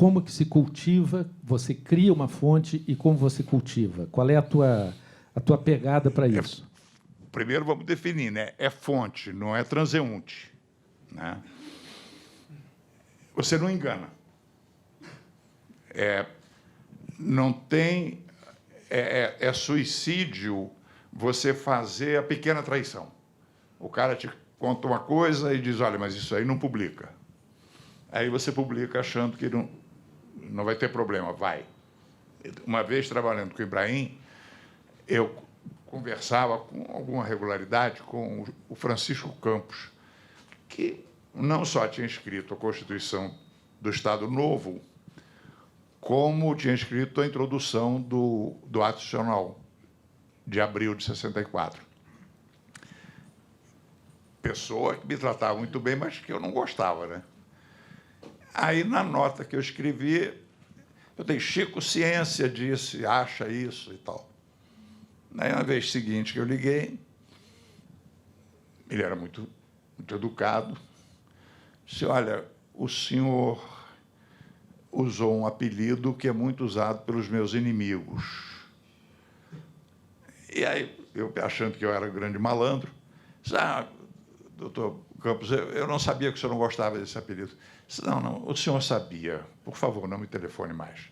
como que se cultiva, você cria uma fonte e como você cultiva? Qual é a tua pegada para isso? Primeiro, vamos definir, né? É fonte, não é transeunte, né? Você não engana. Não tem... É suicídio você fazer a pequena traição. O cara te conta uma coisa e diz, olha, mas isso aí não publica. Aí você publica achando que não vai ter problema. Vai. Uma vez, trabalhando com o Ibrahim, eu conversava com alguma regularidade com o Francisco Campos, que não só tinha escrito a Constituição do Estado Novo, como tinha escrito a introdução do Ato Institucional de abril de 64. Pessoa que me tratava muito bem, mas que eu não gostava, né? Aí, na nota que eu escrevi, eu dei, Chico Ciência disse, acha isso e tal. Aí, na vez seguinte que eu liguei, ele era muito educado, disse, olha, o senhor usou um apelido que é muito usado pelos meus inimigos. E aí, eu achando que eu era grande malandro, disse, doutor Campos, eu não sabia que o senhor não gostava desse apelido. Disse, não, o senhor sabia. Por favor, não me telefone mais.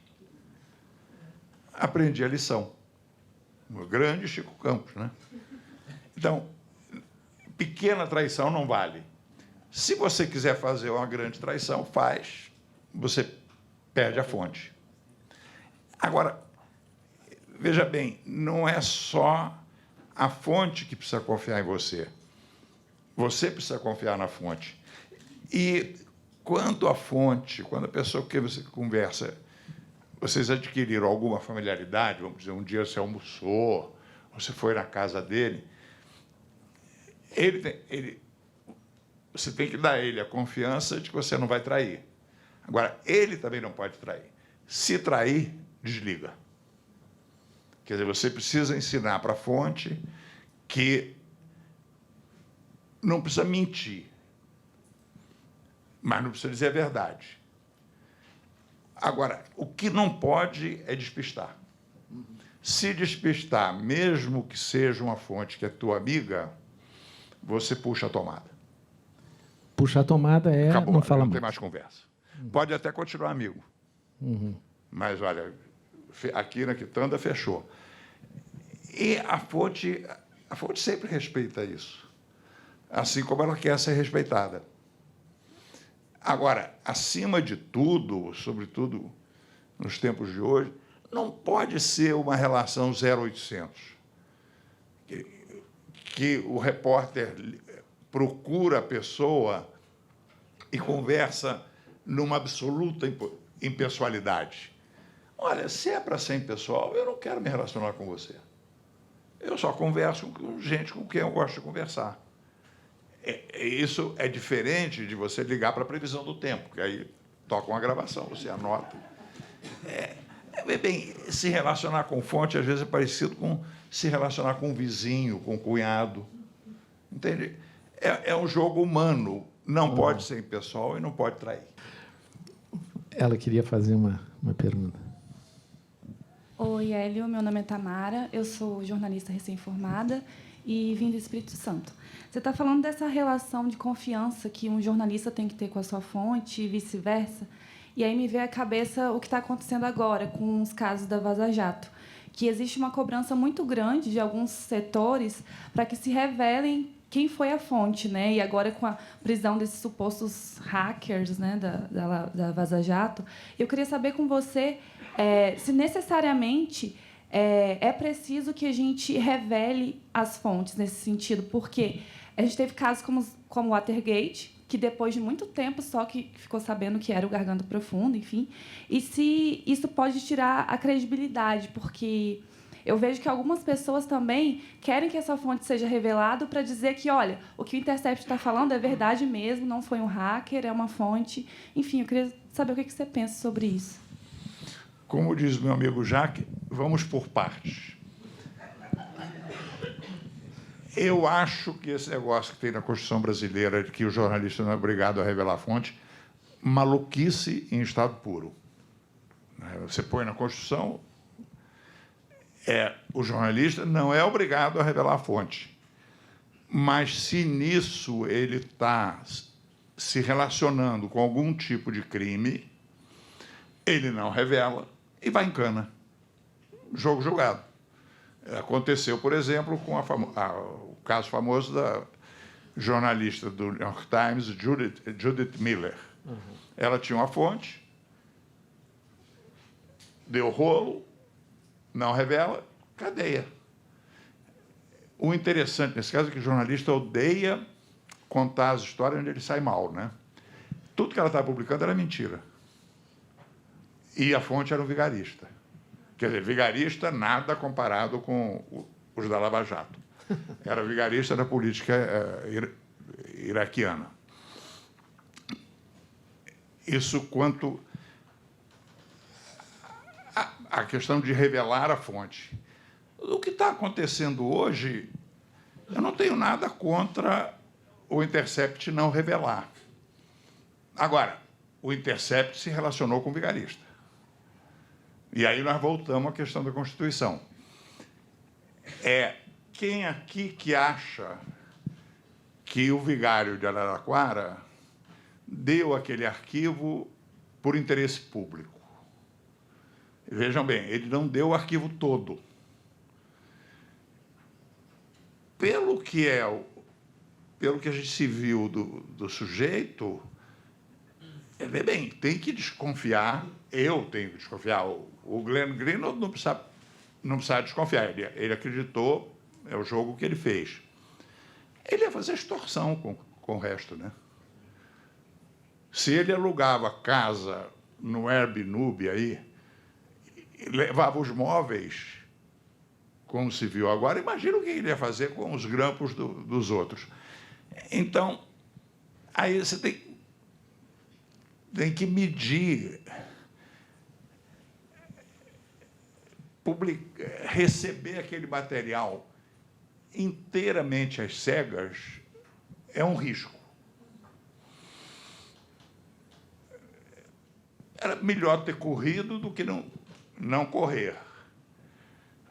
Aprendi a lição. O grande Chico Campos, né? Então, pequena traição não vale. Se você quiser fazer uma grande traição, faz. Você perde a fonte. Agora, veja bem, não é só a fonte que precisa confiar em você. Você precisa confiar na fonte. E quando a fonte, quando a pessoa com quem você conversa, vocês adquiriram alguma familiaridade, vamos dizer, um dia você almoçou, você foi na casa dele, você tem que dar a ele a confiança de que você não vai trair. Agora, ele também não pode trair. Se trair, desliga. Quer dizer, você precisa ensinar para a fonte que não precisa mentir, mas não precisa dizer a verdade. Agora, o que não pode é despistar. Se despistar, mesmo que seja uma fonte que é tua amiga, você puxa a tomada. Puxa a tomada Acabou, não fala não tem mais conversa. Pode até continuar amigo. Mas, olha, aqui na quitanda fechou. E a fonte sempre respeita isso. Assim como ela quer ser respeitada. Agora, acima de tudo, sobretudo nos tempos de hoje, não pode ser uma relação 0800. Que o repórter procura a pessoa e conversa numa absoluta impessoalidade. Olha, se é para ser impessoal, eu não quero me relacionar com você. Eu só converso com gente com quem eu gosto de conversar. Isso é diferente de você ligar para a previsão do tempo, que aí toca uma gravação, você anota. Bem, se relacionar com fonte, às vezes, é parecido com se relacionar com um vizinho, com um cunhado. Entende? É um jogo humano. Não pode ser impessoal e não pode trair. Ela queria fazer uma pergunta. Oi, Hélio. Meu nome é Tamara. Eu sou jornalista recém-formada e vim do Espírito Santo. Você está falando dessa relação de confiança que um jornalista tem que ter com a sua fonte e vice-versa. E aí me veio à cabeça o que está acontecendo agora com os casos da Vaza Jato, que existe uma cobrança muito grande de alguns setores para que se revelem quem foi a fonte, né? E agora, com a prisão desses supostos hackers, né, da Vaza Jato, eu queria saber com você se necessariamente é preciso que a gente revele as fontes nesse sentido, porque a gente teve casos como o Watergate, que depois de muito tempo só que ficou sabendo que era o Garganta Profunda, enfim. E se isso pode tirar a credibilidade, porque eu vejo que algumas pessoas também querem que essa fonte seja revelada para dizer que, olha, o que o Intercept está falando é verdade mesmo, não foi um hacker, é uma fonte. Enfim, eu queria saber o que você pensa sobre isso. Como diz meu amigo Jacques, vamos por partes. Eu acho que esse negócio que tem na Constituição brasileira de que o jornalista não é obrigado a revelar a fonte, maluquice em estado puro. Você põe na Constituição, o jornalista não é obrigado a revelar a fonte. Mas, se nisso ele está se relacionando com algum tipo de crime, ele não revela e vai em cana. Jogo jogado. Aconteceu, por exemplo, com o caso famoso da jornalista do New York Times, Judith Miller. Uhum. Ela tinha uma fonte, deu rolo, não revela, cadeia. O interessante nesse caso é que o jornalista odeia contar as histórias onde ele sai mal, né? Tudo que ela estava publicando era mentira. E a fonte era um vigarista. Quer dizer, vigarista nada comparado com os da Lava Jato. Era vigarista da política iraquiana. Isso quanto à questão de revelar a fonte. O que está acontecendo hoje, eu não tenho nada contra o Intercept não revelar. Agora, o Intercept se relacionou com o vigarista. E aí nós voltamos à questão da Constituição. Quem aqui que acha que o vigário de Araraquara deu aquele arquivo por interesse público? Vejam bem, ele não deu o arquivo todo. Pelo que a gente se viu do sujeito, vê bem, tem que desconfiar, eu tenho que desconfiar. O Glenn Greenwald não precisa desconfiar, ele acreditou, é o jogo que ele fez. Ele ia fazer extorsão com o resto, né? Se ele alugava casa no Airbnb aí, levava os móveis, como se viu agora, imagina o que ele ia fazer com os grampos dos outros. Então, aí você tem que medir, receber aquele material inteiramente às cegas é um risco. Era melhor ter corrido do que não correr.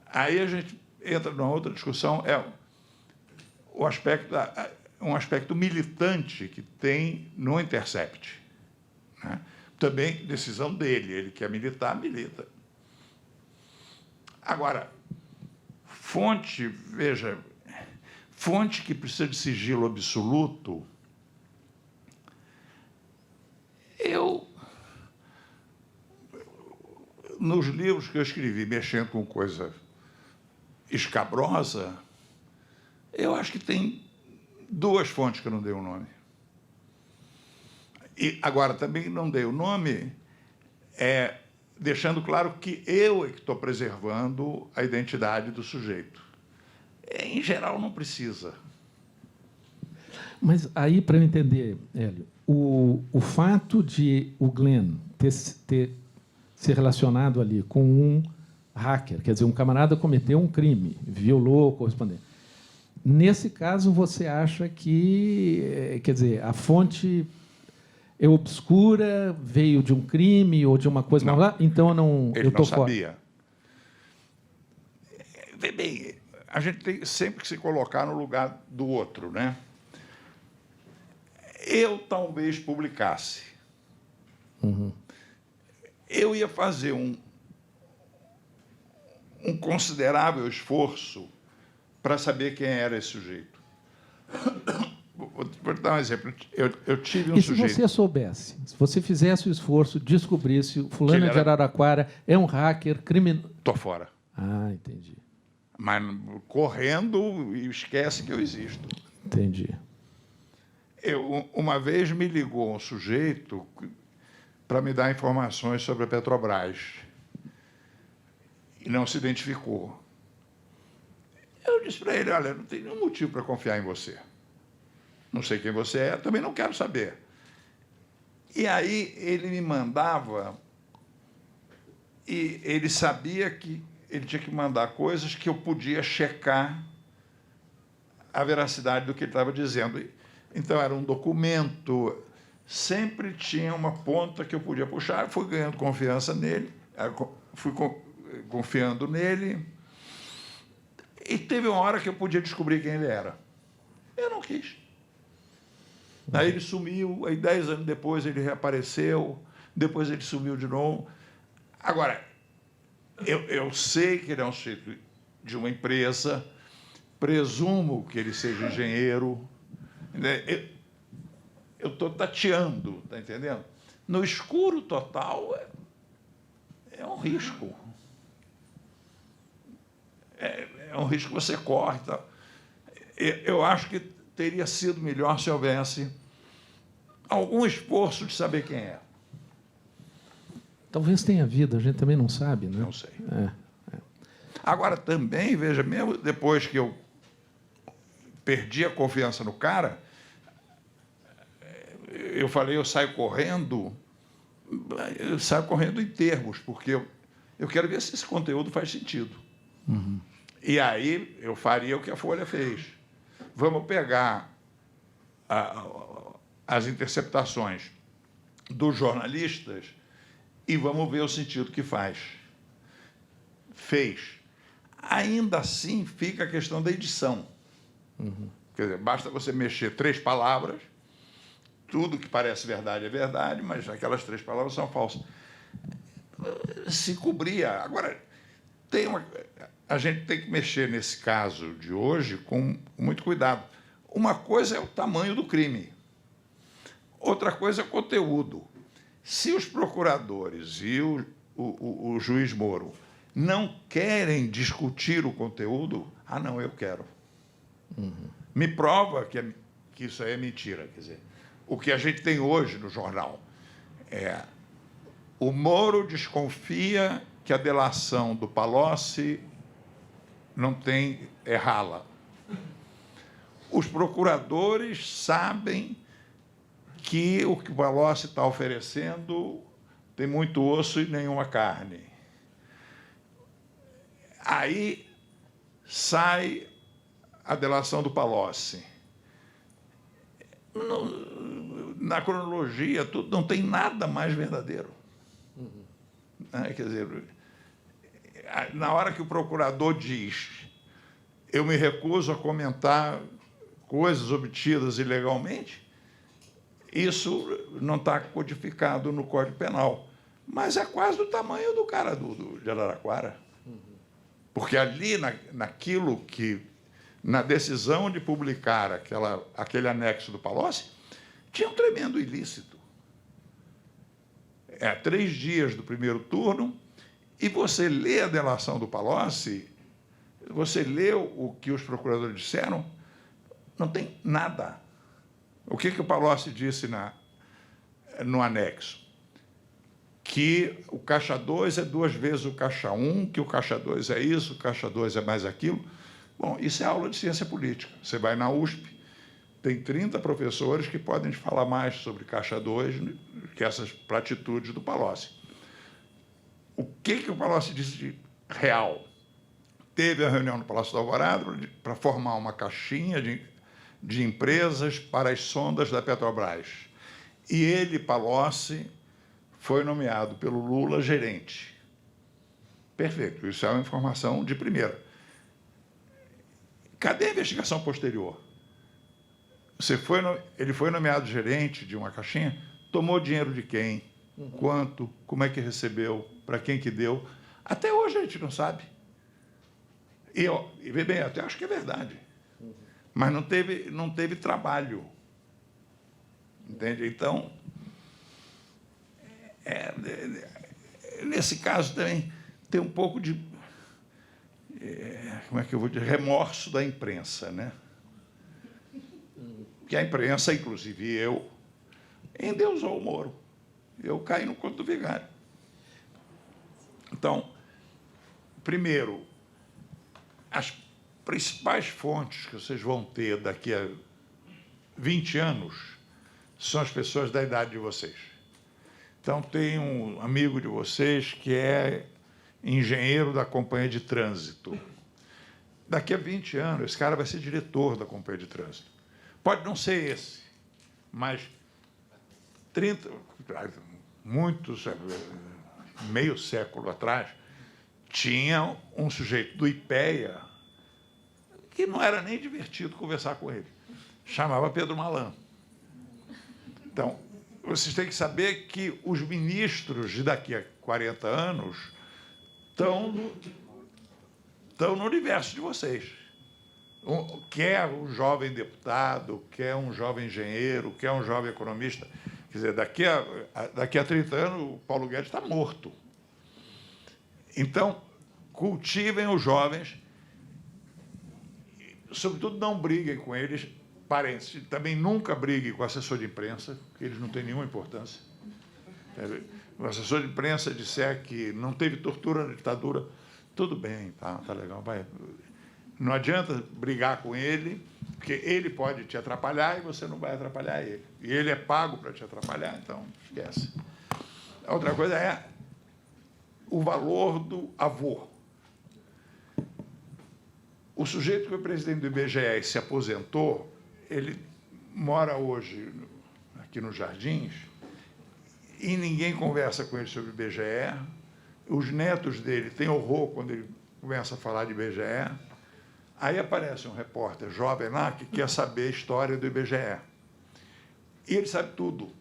Aí a gente entra numa outra discussão, um aspecto militante que tem no Intercept, né? Também decisão dele, ele quer militar, milita. Agora, fonte, veja, fonte que precisa de sigilo absoluto, nos livros que eu escrevi, mexendo com coisa escabrosa, eu acho que tem 2 fontes que eu não dei o nome. E, agora, também não dei o nome, deixando claro que eu é que estou preservando a identidade do sujeito. Em geral, não precisa. Mas aí, para eu entender, Hélio, o fato de o Glenn ter se relacionado ali com um hacker, quer dizer, um camarada cometeu um crime, violou o correspondente. Nesse caso, você acha que, quer dizer, a fonte é obscura, veio de um crime ou de uma coisa... Não, então ele não sabia. Vê bem, a gente tem sempre que se colocar no lugar do outro, né? Eu talvez publicasse. Uhum. Eu ia fazer um considerável esforço para saber quem era esse sujeito. Vou te dar um exemplo. Eu tive um sujeito... E se você soubesse, se você fizesse o esforço, descobrisse o fulano de Araraquara é um hacker criminoso... Estou fora. Ah, entendi. Mas correndo e esquece que eu existo. Entendi. Uma vez me ligou um sujeito para me dar informações sobre a Petrobras e não se identificou. Eu disse para ele, olha, não tem nenhum motivo para confiar em você. Não sei quem você é, também não quero saber. E aí ele me mandava, e ele sabia que ele tinha que mandar coisas que eu podia checar a veracidade do que ele estava dizendo. Então, era um documento, sempre tinha uma ponta que eu podia puxar, fui ganhando confiança nele. Aí eu fui confiando nele, e teve uma hora que eu podia descobrir quem ele era. Eu não quis. Aí ele sumiu, aí 10 anos depois ele reapareceu, depois ele sumiu de novo. Agora, eu sei que ele é um sujeito de uma empresa, presumo que ele seja engenheiro, né? Eu estou tateando, está entendendo? No escuro total é um risco. É um risco que você corre. Tá? Eu acho que teria sido melhor se houvesse algum esforço de saber quem é. Talvez tenha havido, a gente também não sabe, né? Não sei. Agora, também, veja, mesmo depois que eu perdi a confiança no cara, eu falei, eu saio correndo em termos, porque eu quero ver se esse conteúdo faz sentido. Uhum. E aí eu faria o que a Folha fez. Vamos pegar as interceptações dos jornalistas e vamos ver o sentido que faz. Fez. Ainda assim, fica a questão da edição. Uhum. Quer dizer, basta você mexer 3 palavras, tudo que parece verdade é verdade, mas aquelas 3 palavras são falsas. Se cobria. Agora, a gente tem que mexer nesse caso de hoje com muito cuidado. Uma coisa é o tamanho do crime, outra coisa é o conteúdo. Se os procuradores e o juiz Moro não querem discutir o conteúdo, não, eu quero. Uhum. Me prova que isso aí é mentira. Quer dizer, o que a gente tem hoje no jornal é o Moro desconfia que a delação do Palocci não tem rala. Os procuradores sabem que o que o Palocci está oferecendo tem muito osso e nenhuma carne. Aí sai a delação do Palocci. Na cronologia, tudo, não tem nada mais verdadeiro. Uhum. Quer dizer, na hora que o procurador diz eu me recuso a comentar coisas obtidas ilegalmente, isso não está codificado no Código Penal, mas é quase do tamanho do cara de Araraquara. Uhum. Porque ali, naquilo que, na decisão de publicar aquele anexo do Palocci, tinha um tremendo ilícito. 3 dias do primeiro turno, e você lê a delação do Palocci, você lê o que os procuradores disseram, não tem nada. O que o Palocci disse no anexo? Que o caixa 2 é 2 vezes o caixa 1, que o caixa 2 é isso, o caixa 2 é mais aquilo. Bom, isso é aula de ciência política. Você vai na USP, tem 30 professores que podem te falar mais sobre caixa 2 que essas platitudes do Palocci. O que o Palocci disse de real? Teve a reunião no Palácio do Alvorada para formar uma caixinha de empresas para as sondas da Petrobras. E ele, Palocci, foi nomeado pelo Lula gerente. Perfeito, isso é uma informação de primeira. Cadê a investigação posterior? Ele foi nomeado gerente de uma caixinha, tomou dinheiro de quem, quanto, como é que recebeu, para quem que deu. Até hoje a gente não sabe. E vê bem, até acho que é verdade. Mas não teve trabalho. Entende? Então, nesse caso também tem um pouco de como é que eu vou dizer, remorso da imprensa, né? Que a imprensa, inclusive eu, endeusou o Moro. Eu caí no conto do vigário. Então, primeiro, as principais fontes que vocês vão ter daqui a 20 anos são as pessoas da idade de vocês. Então, tem um amigo de vocês que é engenheiro da companhia de trânsito. Daqui a 20 anos, esse cara vai ser diretor da companhia de trânsito. Pode não ser esse, mas 30, muitos, meio século atrás, tinha um sujeito do IPEA que não era nem divertido conversar com ele. Chamava Pedro Malan. Então, vocês têm que saber que os ministros de daqui a 40 anos estão no universo de vocês. Quer um jovem deputado, quer um jovem engenheiro, quer um jovem economista. Quer dizer, daqui a 30 anos, o Paulo Guedes está morto. Então, cultivem os jovens, sobretudo não briguem com eles, parentes. Também nunca briguem com o assessor de imprensa, porque eles não têm nenhuma importância. O assessor de imprensa disser que não teve tortura na ditadura, tudo bem, tá legal, vai. Não adianta brigar com ele, porque ele pode te atrapalhar e você não vai atrapalhar ele. E ele é pago para te atrapalhar, então esquece. A outra coisa é o valor do avô. O sujeito que foi presidente do IBGE e se aposentou, ele mora hoje aqui nos Jardins e ninguém conversa com ele sobre o IBGE. Os netos dele têm horror quando ele começa a falar de IBGE. Aí aparece um repórter jovem lá que quer saber a história do IBGE. E ele sabe tudo.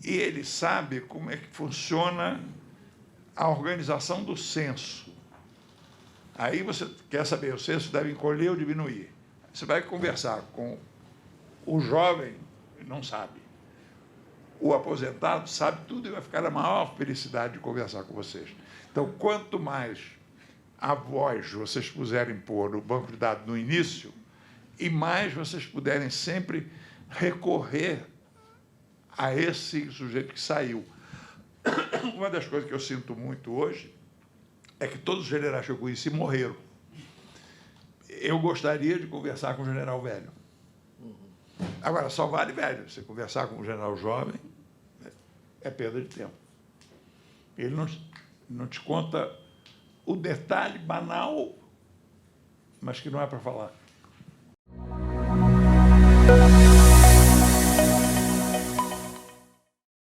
E ele sabe como é que funciona a organização do censo. Aí você quer saber, o censo deve encolher ou diminuir. Você vai conversar com o jovem, não sabe. O aposentado sabe tudo e vai ficar a maior felicidade de conversar com vocês. Então, quanto mais a voz vocês puserem pôr no banco de dados no início, e mais vocês puderem sempre recorrer a esse sujeito que saiu. Uma das coisas que eu sinto muito hoje é que todos os generais que eu conheci morreram. Eu gostaria de conversar com o general velho. Agora, só vale velho. Você conversar com um general jovem é perda de tempo. Ele não te conta o detalhe banal, mas que não é para falar.